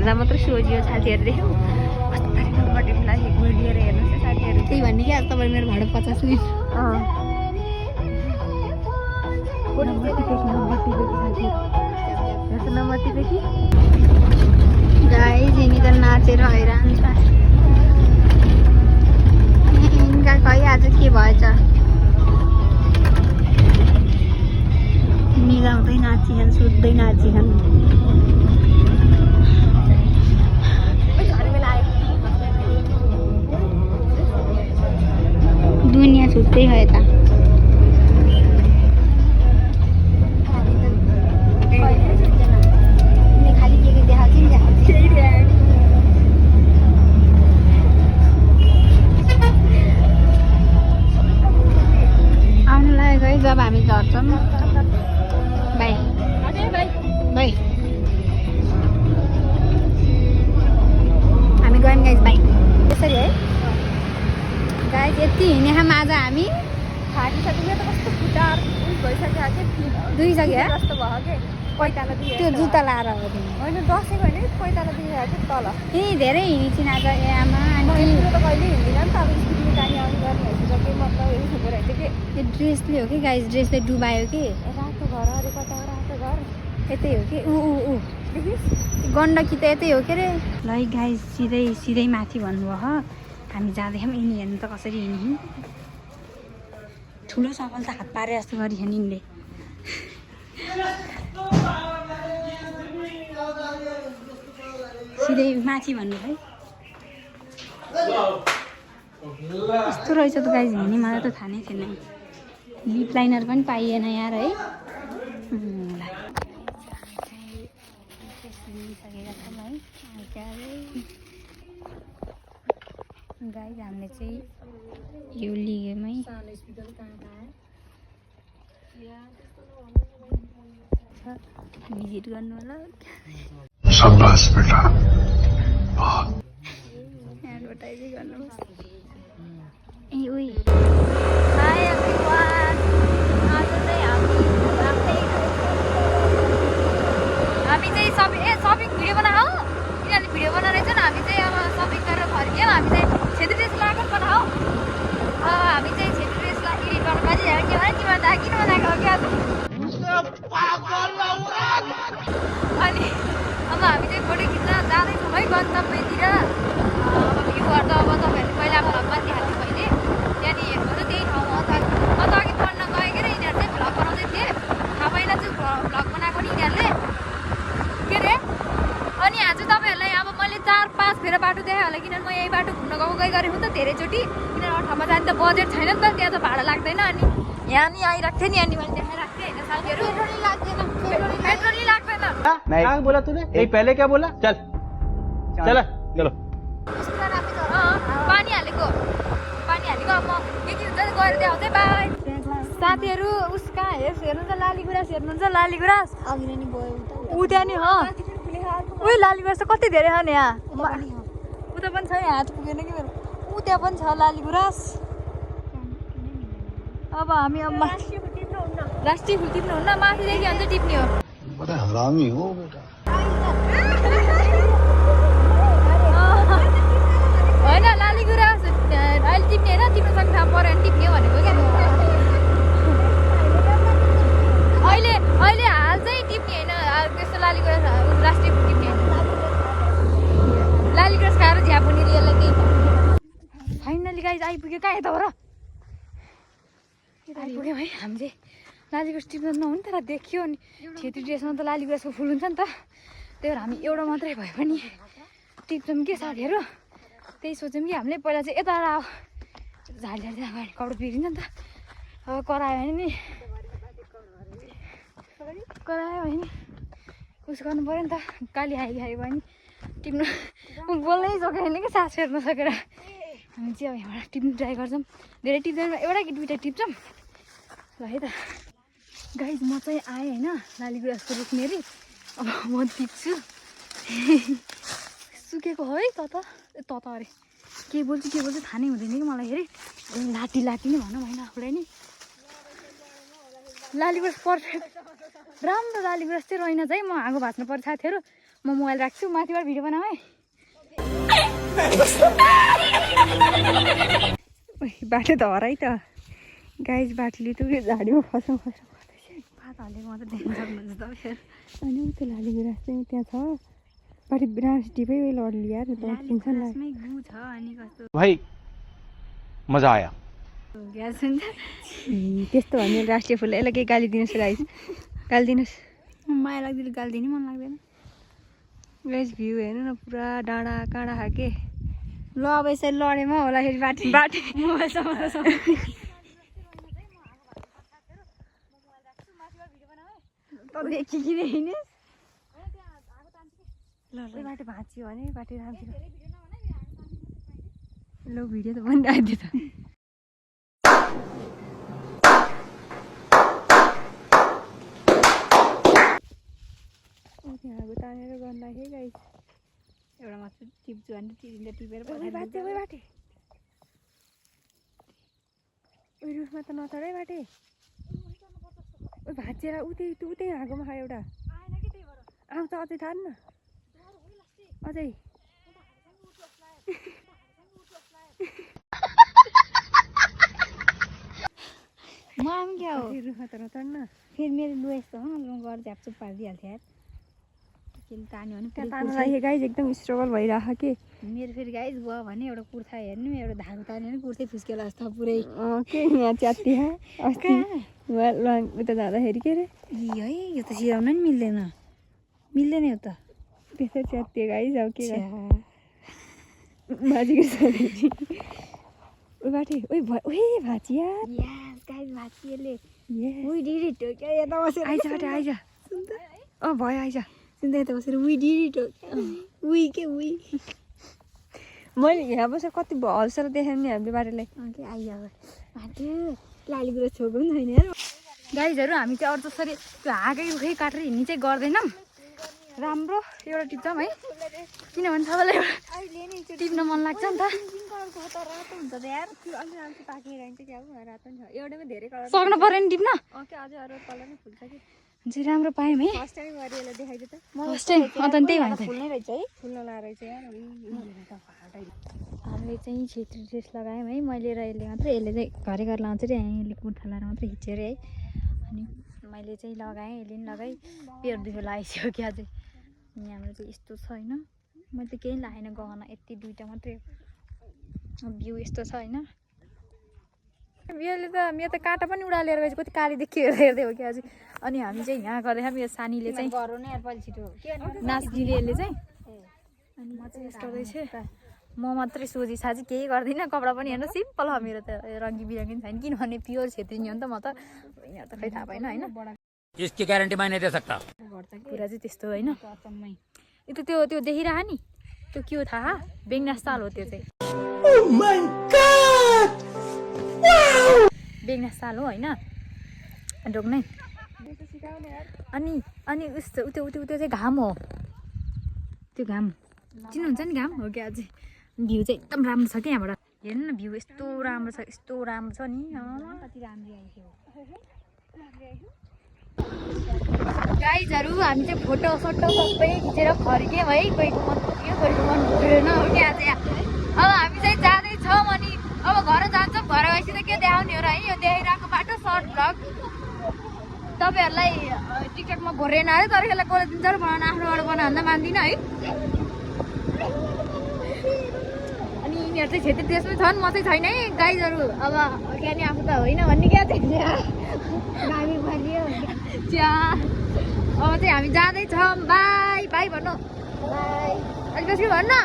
हेर्दा मात्रै सोझियो साथीहरू देख्यौ बटरफ्लाई लिएर हेर्नुहोस् साथीहरू त्यही भन्ने कि आज तपाईँ मेरो भाडा 50 मिनट गाइस यिनी त नाचेर हैरान छ यिनका खै आज के भएछ मिलाउँदै नाचिछन् सुत्दै नाचिछन् दुनियाँ छुट्टै भयो त आउनु लागेको है जब हामी झर्छौँ बाई बाई हामी गयौँ गाइस बाई त्यसरी है गाइस यति हिँडेछौँ आज हामी फाटिसक्यो त कस्तो खुट्टा भइसक्यो दुइसक्यो जस्तो भयो के पैताला दिए त्यो जुत्ता लाएर हो होइन दसैँ होइन पैताला दिएर तल ए धेरै हिँडिछन् आज ए आमा अनि त कहिले हिँड्दिनँ नि त अब स्कुलमा जाने आउने गर्ने भइसक्यो के मतलब यही खबर होइन कि यो ड्रेसले हो कि गाइस ड्रेसले डुबायो कि रातो घर अरे कता रातो घर यतै हो कि ऊ गण्डकी त यतै हो के अरे ल गाइस सिधै माथि भन्नुभयो हामी जाँदैछौँ यिनी हेर्नु त कसरी हिँड्यौँ ठुलो सकल त हात पारे जस्तो गरिछन् यिनले सिधै माथि भन्नु है यस्तो रहेछ त गाइस हिँड्ने मलाई त थाहा नै थिएन लिप लाइनर पनि पाइएन यार है गाइस हामीले चाहिँ यो लिगेमै भिजिट गर्नु होला शाबाश बेटा एडभर्टाइजै गर्नु ए उही हाय एभ्रिवान आज चाहिँ हामी चाहिँ सपिङ भिडियो बनाऊ यिनीहरूले भिडियो बनाइरहेछन् हामी चाहिँ अब सपिङ गरेर फर्क्यौँ हामी चाहिँ छेत्री ड्रेस लगाएको बनाऊ हामी चाहिँ छेत्री ड्रेसलाई एडिट गर्नु बाजिरहेको के भने तिमीहरू त किन बनाएको हो क्या अनि अब हामी चाहिँ फोटो खिच्न जाँदैछौँ है गन्तव्यतिर अब भ्यूहरू त अब तपाईँहरूले पहिला भ्लगमा देखाएको थिएँ मैले त्यहाँनिर हेर्नु त त्यही ठाउँ हो त अघि पढ्न गएँ के यिनीहरू चाहिँ भ्लग बनाउँदै थिएँ थाहा पाएन चाहिँ भ्लग बनाएको नि यिनीहरूले के अरे अनि आज तपाईँहरूलाई अब मैले 4-5 फेर बाटो देखाएँ होला किनभने म यही बाटो घुम्न गएँ गरेँ हुँ त धेरैचोटि किनभने अरू ठाउँमा जाने त बजेट छैन नि त त्यहाँ त भाडा लाग्दैन अनि यहाँ नि आइरहेको थिएँ नि अनि मैले देखाइरहेको थिएँ होइन साथीहरू पेट्रोल नै लाग्दैन क्या बोला तूने नहीं पहले क्या बोला चल चल चलो पानी हालेको अब म के हुन्छ गएर देखाउँदै बाई साथीहरू उस कहाँ हेर्नुहुन्छ लालीगुराँस हेर्नुहुन्छ लालीगुराँस ऊ त्यहाँ नि उही लालीगुराँस त कति धेरै छ नि यहाँ उता पनि छ यहाँ हात पुगेन कि मेरो ऊ त्यहाँ पनि छ लालीगुराँस अब हामी अब राष्ट्रिय फुल टिप्नुहुन्न माथिदेखि अन्त टिप्ने हो बड़ा हरामी हो बेटा होइन लालीगुराँस अहिले टिप्ने होइन टिप्नुसँग थाहा पऱ्यो भने टिप्ने भनेको क्या अहिले हाल चाहिँ टिप्ने होइन त्यस्तो लालीगुराँस राष्ट्रिय फुल टिप्ने होइन लालीगुराँस खाएर झ्यापुनी रियललाई केही फाइनली गाइज आइपुग्यो कहाँ यता हो र आइपुग्यौँ है हामी चाहिँ लालीगुराँस टिप्न नहुने तर देखियो अनि छेत्री ड्रेसमा त लालीगुराँसको फुल हुन्छ नि त त्यही भएर हामी एउटा मात्रै भए पनि टिप्छौँ के साथीहरू त्यही सोच्यौँ कि हामीले पहिला चाहिँ यता झाली अगाडि कपडा बिग्रिन्छ नि त अब करायो भने नि उस गर्नु पऱ्यो नि त गाली खायो भयो भने टिप्नु बोल्नै सकेन कि सास फेर्न सकेर हामी चाहिँ अब यहाँबाट टिप्नु ट्राई गर्छौँ धेरै टिप्दैन एउटा कि दुइटा टिप्छौँ ल है त गाइज म चाहिँ आएँ होइन लालीगुराँसको रुखमा अरे अब म टिप्छु सुकेको हो है त अरे के बोल्छु थाहा नै हुँदैन कि मलाई हेरेँ लाटी नै भनौँ होइन आफूलाई नि लालीगुराँस पर्फेक्ट राम्रो लालीगुराँस चाहिँ रहेन चाहिँ म आगो भाँच्नु पर्छ थियो र म मोबाइल राख्छु माथिबाट भिडियो बनाऊ है बाटो त हराइ त गाइज बाटोले त उयो झाडीमा फसाउँ गर्दैछ भात हालेको मात्रै देख्न सक्नुहुन्छ त फेरि अनि उ त्यो लालीगुराँस चाहिँ त्यहाँ छ बाटो बिरास डिपै उयो लड्ली यार त चिन्छ नि गु छ अनि कस्तो भाई मजा आया ग्यास हुन्छ त्यस्तो भन्ने राष्ट्रिय फुल यसलाई केही गाली दिनुहोस् गाइज गाली दिनुहोस् माया लाग्दैन गाली दिनै मन लाग्दैन गाइज भ्यू हेर्नु न पुरा डाँडा काँडा खाके ल अब यसरी लडेमा होला फेरि बाटे बाटे मोबाइलसम्म ल बाटो भाँच्यो भने बाटो राम्रो ल भिडियो त बनिरहेको थियो त त्यहाँको तानेर गर्दाखेरि गाइस एउटा मात्र टिप्छु भने टिपेर बाटे उयो रुखमा त नचढै बाटे उयो भाँचेर उतै आगोमा खायो एउटा आउँछ अझै थाहा न अझै म आउँ क्या हो रुखमा त नचढ्न फेरि मेरो लु यस्तो हो म गएर झ्यापचुप पारिदिइहाल्थेँ यार तान्यो भने तान्नलाई गाइज एकदम स्ट्रगल भइरहेको कि मेरो फेरि गाइज गयो भने एउटा कुर्ता हेर्नु एउटा धागो तान्यो भने कुर्तै फुस्केला जस्तो पुरै के यहाँ च्यात्ती अस्ति उता जाँदाखेरि के अरे है यो त सिराउन नि मिल्दैन यो त त्यसै च्यात्तियो गाइज अब के बाजीको छोरी ओ बाटे ओए भाँचिया गाइज भाँचिएले आइज बाटे आइज भयो आइज सुन्दै त बसेर मैले यहाँ बसेर कति हल्सर देखेँ नि हामीले बाटोलाई आइज बाटो लालीगुराँस छोएको पनि छैन यार गाइजहरू हामी चाहिँ अरू जसरी त्यो हाँगै रुखै काटेर हिँड्ने चाहिँ गर्दैनौँ राम्रो एउटा टिप्छौँ है किनभने सबैलाई टिप्न मन लाग्छ नि त सक्नु पऱ्यो नि टिप्न चाहिँ राम्रो पायौँ है फर्स्ट टाइम त्यही भन्छ हामीले चाहिँ छेत्री ड्रेस लगायौँ है मैले र यसले मात्रै यसले चाहिँ घरै घर लाउँछ अरे यसले कुर्ता लगाएर मात्रै खिच्यो अरे है अनि मैले चाहिँ लगाएँ यसले पनि लगाएँ पेट दुखो लगाइसक्यो क्या चाहिँ अनि हाम्रो चाहिँ यस्तो छ होइन मैले त केही लगाएन गहना यति दुइटा मात्रै भ्यू यस्तो छ होइन यसले त मेरो त काँटा पनि उडालेर गएपछि कति काली देखियो हेर्दै हो क्या चाहिँ अनि हामी चाहिँ यहाँ गर्दै मेरो सानीले चाहिँ नाच्दिने यसले चाहिँ अनि म चाहिँ यस्तो रहेछ म मात्रै सोझी साझी केही गर्दिनँ कपडा पनि हेर्नु सिम्पल हो मेरो त रङ्गी बिरङ्गी छैन किनभने प्योर छेत्री हो नि त म त यहाँ त खै थाहा भएन होइन इसकी गारंटी मैं नहीं दे सकता कुरा चाहिँ त्यस्तो होइन त्यो देखिरह नि त्यो के हो थाहा बेङ्नास ताल हो त्यो चाहिँ बेङ्नास ताल हो होइन ढोक्नै अनि उस्तो त्यो चाहिँ घाम हो त्यो घाम चिन्नुहुन्छ नि घाम हो क्या अझै भ्यू चाहिँ एकदम राम्रो छ कि यहाँबाट हेर्नु न भ्यू यस्तो राम्रो छ नि कति राम्रो आइसक्यो गाइजहरू हामी चाहिँ फोटो सबै खिचेर फर्क्यौँ है कोहीको मन पुग्यो कोहीको मन पुगेन हो क्या चाहिँ अब हामी चाहिँ जाँदैछौँ अनि अब घर जान्छौँ घर गएपछि त के देखाउने हो र है यो देखाइरहेको बाटो सर्ट भ्लग तपाईँहरूलाई टिकटकमा घोरेन है तर यसलाई कसले दिन्छ र बनाउनु आफ्नोबाट बनायो भन्दा मान्दिनँ है अनि यिनीहरू चाहिँ छेत्री ड्रेसमै छन् म चाहिँ छैन है गाइजहरू अब क्या नि आफू त होइन भन्ने क्या चाहिँ अब चाहिँ हामी जाँदैछौँ बाई बाई भन्नु बाई अलिक भन्नु